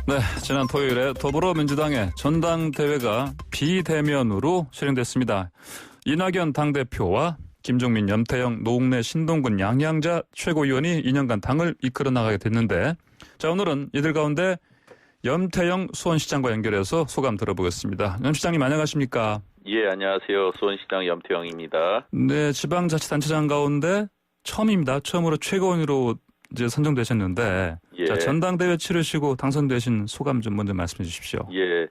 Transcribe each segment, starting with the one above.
네, 지난 토요일에 더불어민주당의 전당대회가 비대면으로 실행됐습니다. 이낙연 당대표와 김종민, 염태영, 노웅래, 신동근, 양양자 최고위원이 2년간 당을 이끌어 나가게 됐는데, 자, 오늘은 이들 가운데 염태영 수원시장과 연결해서 소감 들어보겠습니다. 염 시장님 안녕하십니까? 예, 안녕하세요. 수원시장 염태영입니다. 네, 지방자치단체장 가운데 처음입니다. 처음으로 최고위원으로 이제 선정되셨는데, 예. 자, 전당대회 치르시고 당선되신 소감 좀 먼저 말씀해 주십시오. 예.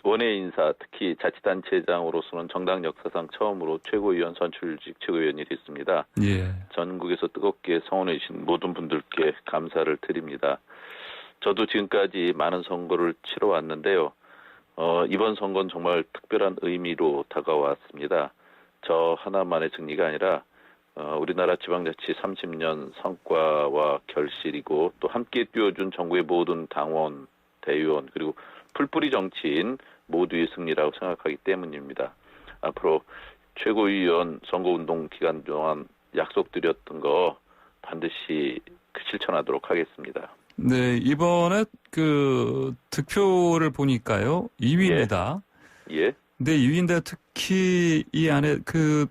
원외 인사, 특히 자치단체장으로서는 정당 역사상 처음으로 최고위원 선출직 최고위원이 됐습니다. 예. 전국에서 뜨겁게 성원해 주신 모든 분들께 감사를 드립니다. 저도 지금까지 많은 선거를 치러왔는데요. 이번 선거는 정말 특별한 의미로 다가왔습니다. 저 하나만의 승리가 아니라 우리나라 지방자치 30년 성과와 결실이고, 또 함께 뛰어준 전국의 모든 당원, 대의원, 그리고 풀뿌리 정치인 모두의 승리라고 생각하기 때문입니다. 앞으로 최고위원 선거운동 기간 동안 약속드렸던 거 반드시 실천하도록 하겠습니다. 네, 이번에 그 득표를 보니까요, 2위입니다. 예. 근데 2위인데 특히 이 안에 그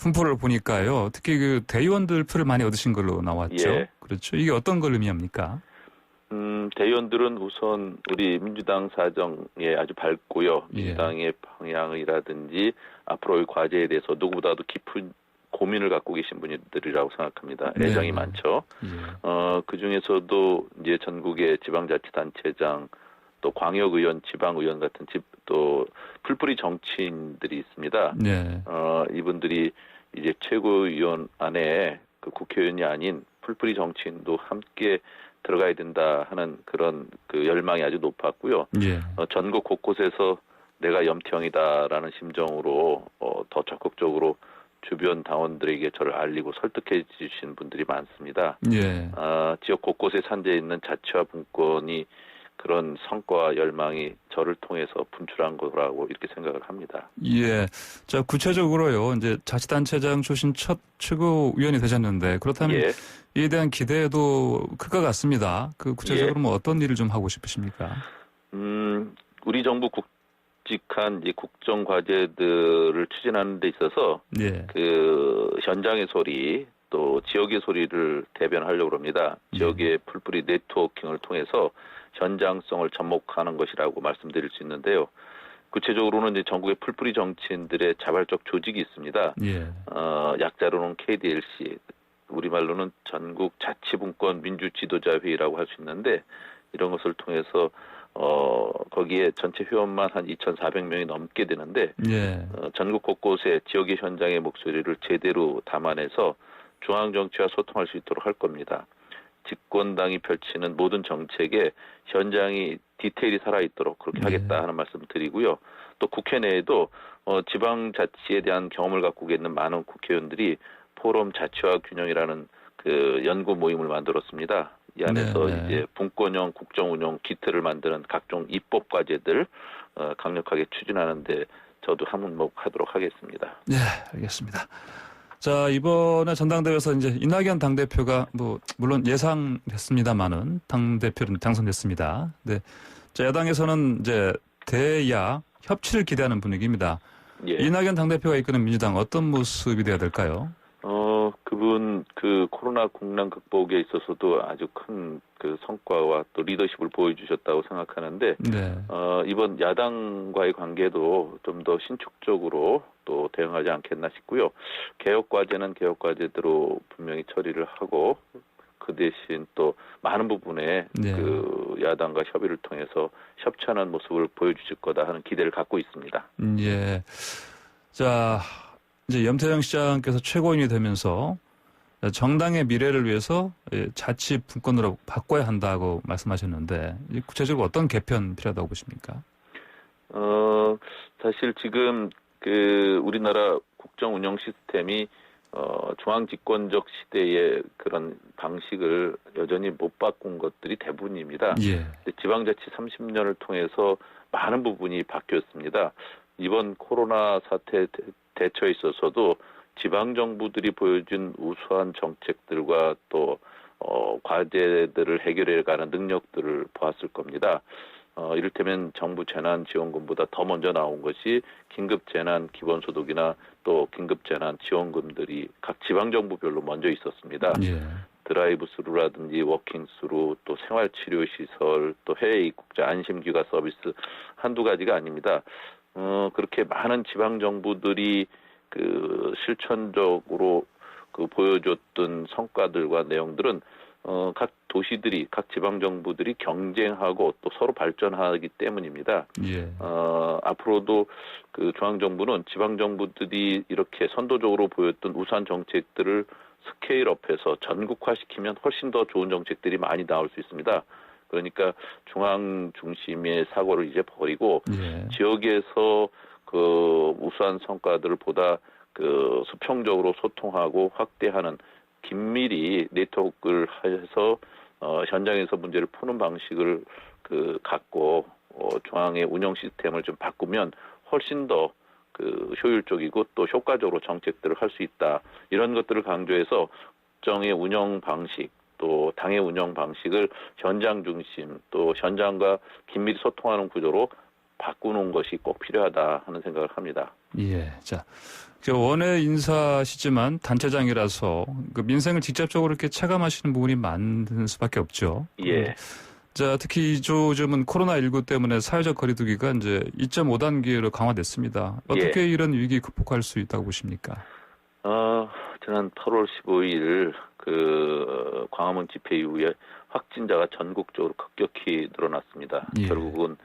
분포를 보니까요, 특히 그 대의원들 표를 많이 얻으신 걸로 나왔죠. 예. 그렇죠. 이게 어떤 걸 의미합니까? 대의원들은 우선 우리 민주당 사정에 아주 밝고요. 예. 민주당의 방향이라든지 앞으로의 과제에 대해서 누구보다도 깊은 고민을 갖고 계신 분들이라고 생각합니다. 애정이 네. 많죠. 예. 그 중에서도 이제 전국의 지방자치단체장, 또 광역의원, 지방의원 같은 또 풀뿌리 정치인들이 있습니다. 네. 이분들이 이제 최고위원 안에 그 국회의원이 아닌 풀뿌리 정치인도 함께 들어가야 된다 하는 그런 그 열망이 아주 높았고요. 예. 전국 곳곳에서 내가 염태영이다라는 심정으로 더 적극적으로 주변 당원들에게 저를 알리고 설득해 주신 분들이 많습니다. 예. 지역 곳곳에 산재해 있는 자치와 분권이 그런 성과와 열망이 저를 통해서 분출한 거라고 이렇게 생각을 합니다. 예. 자, 구체적으로요, 이제 자치단체장 출신 첫 최고위원이 되셨는데, 그렇다면 예. 이에 대한 기대도 클 것 같습니다. 그 구체적으로 예. 뭐 어떤 일을 좀 하고 싶으십니까? 우리 정부 굵직한 이제 국정 과제들을 추진하는 데 있어서 예. 그 현장의 소리, 또 지역의 소리를 대변하려고 합니다. 지역의 풀뿌리 네트워킹을 통해서 현장성을 접목하는 것이라고 말씀드릴 수 있는데요. 구체적으로는 이제 전국의 풀뿌리 정치인들의 자발적 조직이 있습니다. 예. 약자로는 KDLC, 우리말로는 전국 자치분권 민주지도자회의라고 할 수 있는데, 이런 것을 통해서 거기에 전체 회원만 한 2,400명이 넘게 되는데, 예. 전국 곳곳에 지역의 현장의 목소리를 제대로 담아내서 중앙정치와 소통할 수 있도록 할 겁니다. 집권당이 펼치는 모든 정책에 현장이 디테일이 살아있도록 그렇게 하겠다 하는 말씀 드리고요. 또 국회 내에도 지방자치에 대한 경험을 갖고 있는 많은 국회의원들이 포럼 자치와 균형이라는 그 연구 모임을 만들었습니다. 이 안에서 이제 분권형 국정운영 기틀을 만드는 각종 입법 과제들 강력하게 추진하는데 저도 한몫하도록 하겠습니다. 네, 알겠습니다. 자, 이번에 전당대회에서 이제 이낙연 당대표가 물론 예상됐습니다만은 당대표는 당선됐습니다. 네. 자, 야당에서는 이제 대야 협치를 기대하는 분위기입니다. 예. 이낙연 당대표가 이끄는 민주당 어떤 모습이 돼야 될까요? 그분 그 코로나 국난 극복에 있어서도 아주 큰 그 성과와 또 리더십을 보여주셨다고 생각하는데, 네. 이번 야당과의 관계도 좀 더 신축적으로 또 대응하지 않겠나 싶고요. 개혁 과제는 개혁 과제대로 분명히 처리를 하고, 그 대신 또 많은 부분에 그 야당과 협의를 통해서 협치하는 모습을 보여주실 거다 하는 기대를 갖고 있습니다. 예. 자, 이제 염태영 시장께서 최고위원이 되면서 정당의 미래를 위해서 자치 분권으로 바꿔야 한다고 말씀하셨는데, 구체적으로 어떤 개편 필요하다고 보십니까? 사실 지금 그 우리나라 국정 운영 시스템이 중앙 집권적 시대의 그런 방식을 여전히 못 바꾼 것들이 대부분입니다. 예. 지방자치 30년을 통해서 많은 부분이 바뀌었습니다. 이번 코로나 사태 대처에 있어서도 지방정부들이 보여준 우수한 정책들과 또 과제들을 해결해가는 능력들을 보았을 겁니다. 이를테면 정부 재난지원금보다 더 먼저 나온 것이 긴급재난기본소득이나 또 긴급재난지원금들이 각 지방정부별로 먼저 있었습니다. 예. 드라이브스루라든지 워킹스루, 또 생활치료시설, 또 해외 입국자 안심귀가 서비스 한두 가지가 아닙니다. 그렇게 많은 지방정부들이 그 실천적으로 그 보여줬던 성과들과 내용들은 각 도시들이, 각 지방정부들이 경쟁하고 또 서로 발전하기 때문입니다. 예. 앞으로도 그 중앙정부는 지방정부들이 이렇게 선도적으로 보였던 우수한 정책들을 스케일업해서 전국화시키면 훨씬 더 좋은 정책들이 많이 나올 수 있습니다. 그러니까 중앙 중심의 사고를 이제 버리고 예. 지역에서 그 우수한 성과들을 보다 그 수평적으로 소통하고 확대하는 긴밀히 네트워크를 해서 현장에서 문제를 푸는 방식을 그 갖고 중앙의 운영 시스템을 좀 바꾸면 훨씬 더 그 효율적이고 또 효과적으로 정책들을 할 수 있다. 이런 것들을 강조해서 정의 운영 방식 또 당의 운영 방식을 현장 중심 또 현장과 긴밀히 소통하는 구조로 바꾸는 것이 꼭 필요하다 하는 생각을 합니다. 예. 자, 원외 인사시지만 단체장이라서 그 민생을 직접적으로 이렇게 체감하시는 부분이 많은 수밖에 없죠. 예. 자, 특히 요즘은 코로나19 때문에 사회적 거리두기가 이제 2.5단계로 강화됐습니다. 어떻게 예. 이런 위기 극복할 수 있다고 보십니까? 지난 8월 15일 그 광화문 집회 이후에 확진자가 전국적으로 급격히 늘어났습니다. 예. 결국은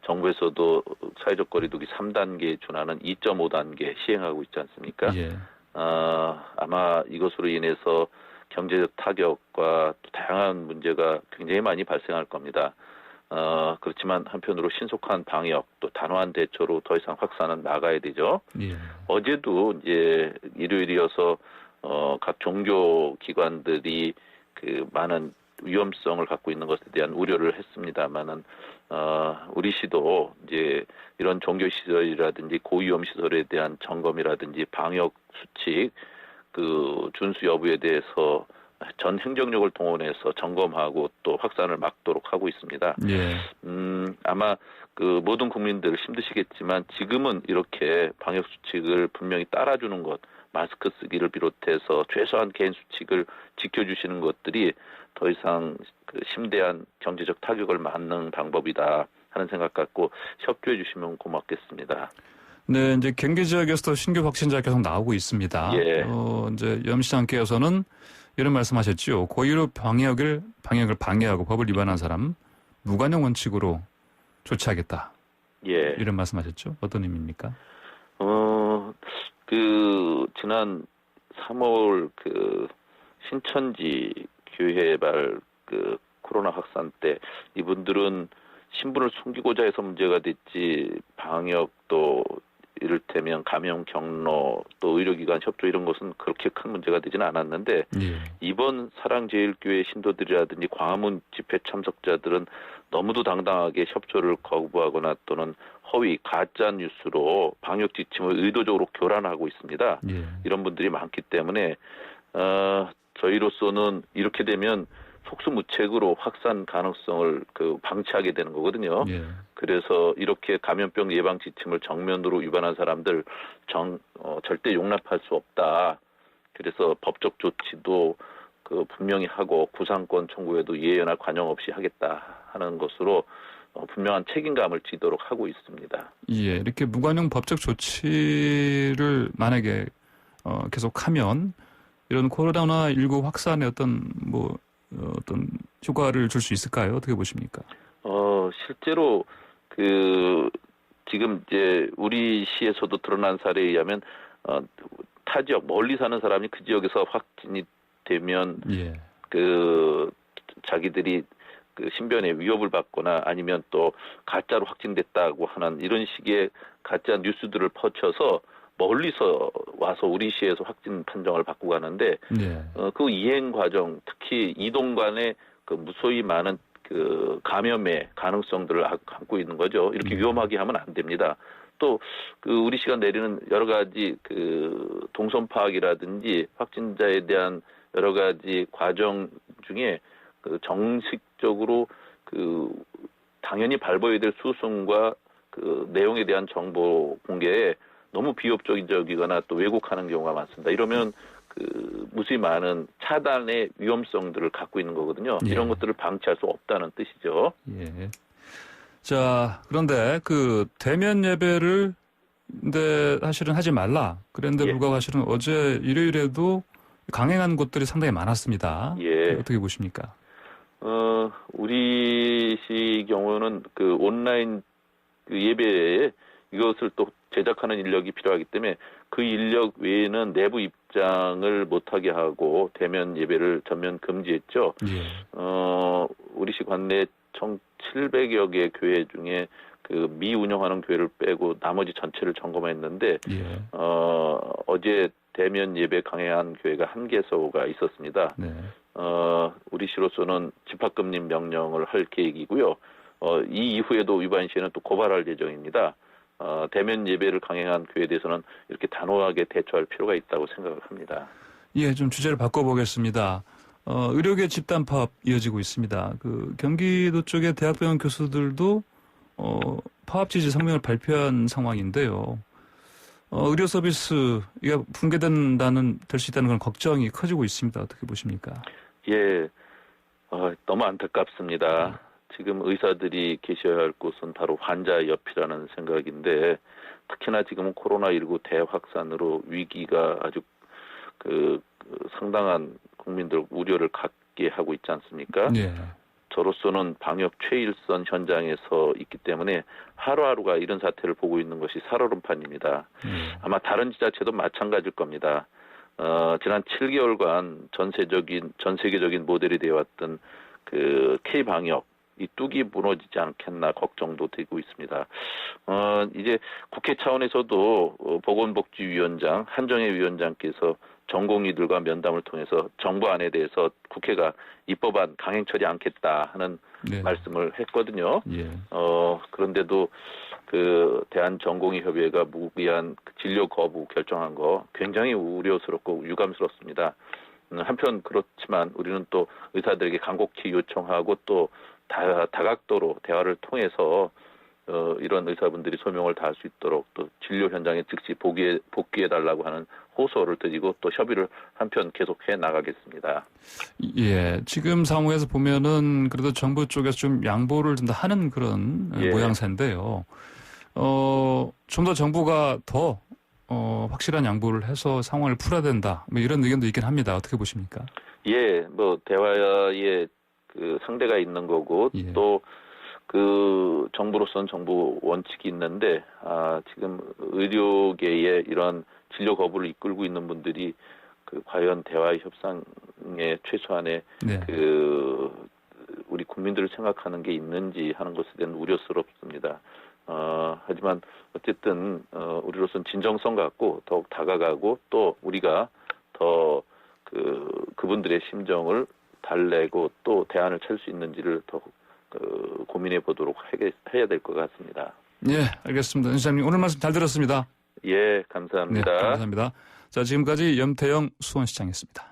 정부에서도 사회적 거리두기 3단계에 준하는 2.5단계 시행하고 있지 않습니까? 예. 아마 이것으로 인해서 경제적 타격과 또 다양한 문제가 굉장히 많이 발생할 겁니다. 그렇지만 한편으로 신속한 방역 또 단호한 대처로 더 이상 확산은 막아야 되죠. 예. 어제도 이제 일요일이어서 각 종교 기관들이 그 많은 위험성을 갖고 있는 것에 대한 우려를 했습니다만은 우리 시도 이제 이런 종교 시설이라든지 고위험 시설에 대한 점검이라든지 방역 수칙 그 준수 여부에 대해서 전 행정력을 동원해서 점검하고 또 확산을 막도록 하고 있습니다. 예. 아마 그 모든 국민들 힘드시겠지만 지금은 이렇게 방역 수칙을 분명히 따라주는 것, 마스크 쓰기를 비롯해서 최소한 개인 수칙을 지켜주시는 것들이 더 이상 그 심대한 경제적 타격을 막는 방법이다 하는 생각 갖고 협조해 주시면 고맙겠습니다. 네, 이제 경기 지역에서도 신규 확진자 계속 나오고 있습니다. 예. 이제 염 시장께서는 이런 말씀하셨죠. 고의로 방역을 방해하고 법을 위반한 사람 무관용 원칙으로 조치하겠다. 예. 이런 말씀하셨죠. 어떤 의미입니까? 지난 3월 신천지 교회발 코로나 확산 때 이분들은 신분을 숨기고자 해서 문제가 됐지 방역도 이를테면 감염 경로 또 의료기관 협조 이런 것은 그렇게 큰 문제가 되지는 않았는데 예. 이번 사랑제일교회 신도들이라든지 광화문 집회 참석자들은 너무도 당당하게 협조를 거부하거나 또는 허위 가짜 뉴스로 방역 지침을 의도적으로 교란하고 있습니다. 예. 이런 분들이 많기 때문에 저희로서는 이렇게 되면 속수무책으로 확산 가능성을 방치하게 되는 거거든요. 예. 그래서 이렇게 감염병 예방 지침을 정면으로 위반한 사람들 절대 용납할 수 없다. 그래서 법적 조치도 분명히 하고 구상권 청구에도 예외나 관용 없이 하겠다 하는 것으로 분명한 책임감을 지도록 하고 있습니다. 예, 이렇게 무관용 법적 조치를 만약에 계속하면 이런 코로나19 확산에 어떤 효과를 줄 수 있을까요? 어떻게 보십니까? 실제로 지금 이제 우리 시에서도 드러난 사례에 의하면 타 지역 멀리 사는 사람이 그 지역에서 확진이 되면 예. 자기들이 신변의 위협을 받거나 아니면 또 가짜로 확진됐다고 하는 이런 식의 가짜 뉴스들을 퍼쳐서 멀리서 와서 우리 시에서 확진 판정을 받고 가는데 예. 그 이행 과정 특히 이동 간에 무수히 많은 감염의 가능성들을 안고 있는 거죠. 이렇게 위험하게 하면 안 됩니다. 또 우리 시가 내리는 여러 가지 동선 파악이라든지 확진자에 대한 여러 가지 과정을 중에 그 정식적으로 당연히 밟아야 될 수순과 그 내용에 대한 정보 공개에 너무 비협조적이거나 또 왜곡하는 경우가 많습니다. 이러면 무수히 많은 차단의 위험성들을 갖고 있는 거거든요. 예. 이런 것들을 방치할 수 없다는 뜻이죠. 예. 자, 그런데 대면 예배를 근데 사실은 하지 말라. 그런데 불구하고 사실은 어제 일요일에도 강행한 곳들이 상당히 많았습니다. 예. 어떻게 보십니까? 우리 시 경우는 온라인 예배에 이것을 또 제작하는 인력이 필요하기 때문에 그 인력 외에는 내부 입장을 못하게 하고 대면 예배를 전면 금지했죠. 예. 우리 시 관내 총 700여 개 교회 중에 미운영하는 교회를 빼고 나머지 전체를 점검했는데 예. 어제 대면 예배 강행한 교회가 1개소가 있었습니다. 네. 우리 시로서는 집합금지 명령을 할 계획이고요. 이 이후에도 위반 시에는 또 고발할 예정입니다. 대면 예배를 강행한 교회에 대해서는 이렇게 단호하게 대처할 필요가 있다고 생각을 합니다. 예, 좀 주제를 바꿔보겠습니다. 의료계 집단 파업 이어지고 있습니다. 경기도 쪽의 대학병원 교수들도 파업 지지 성명을 발표한 상황인데요. 의료 서비스가 될 수 있다는 그런 걱정이 커지고 있습니다. 어떻게 보십니까? 예, 너무 안타깝습니다. 지금 의사들이 계셔야 할 곳은 바로 환자 옆이라는 생각인데 특히나 지금은 코로나19 대확산으로 위기가 아주 상당한 국민들 우려를 갖게 하고 있지 않습니까? 예. 저로서는 방역 최일선 현장에서 있기 때문에 하루하루가 이런 사태를 보고 있는 것이 살얼음판입니다. 아마 다른 지자체도 마찬가지일 겁니다. 지난 7개월간 전 세계적인 모델이 되어왔던 K-방역, 이 뚝이 무너지지 않겠나 걱정도 되고 있습니다. 이제 국회 차원에서도 보건복지위원장, 한정혜 위원장께서 전공의들과 면담을 통해서 정부안에 대해서 국회가 입법안 강행 처리 않겠다 하는 네. 말씀을 했거든요. 예. 그런데도 대한전공의협의회가 무기한 진료 거부 결정한 거 굉장히 우려스럽고 유감스럽습니다. 한편 그렇지만 우리는 또 의사들에게 간곡히 요청하고 또 다각도로 대화를 통해서 이런 의사분들이 소명을 다할 수 있도록 또 진료 현장에 즉시 복귀해달라고 하는 호소를 드리고 또 협의를 한편 계속해 나가겠습니다. 예, 지금 상황에서 보면은 그래도 정부 쪽에서 좀 양보를 좀 더 하는 그런 모양새인데요. 좀 더 정부가 더 확실한 양보를 해서 상황을 풀어야 된다. 이런 의견도 있긴 합니다. 어떻게 보십니까? 예, 대화의 상대가 있는 거고 예. 또 정부로서는 정부 원칙이 있는데 지금 의료계의 이런 진료 거부를 이끌고 있는 분들이 과연 대화 협상에 최소한의 네. 우리 국민들을 생각하는 게 있는지 하는 것에 대한 우려스럽습니다. 하지만 어쨌든 우리로서는 진정성 갖고 더욱 다가가고 또 우리가 더 그분들의 심정을 달래고 또 대안을 찾을 수 있는지를 더 고민해 보도록 해야 될 것 같습니다. 예, 알겠습니다. 원장님 오늘 말씀 잘 들었습니다. 예, 감사합니다. 네, 감사합니다. 자, 지금까지 염태영 수원시장이었습니다.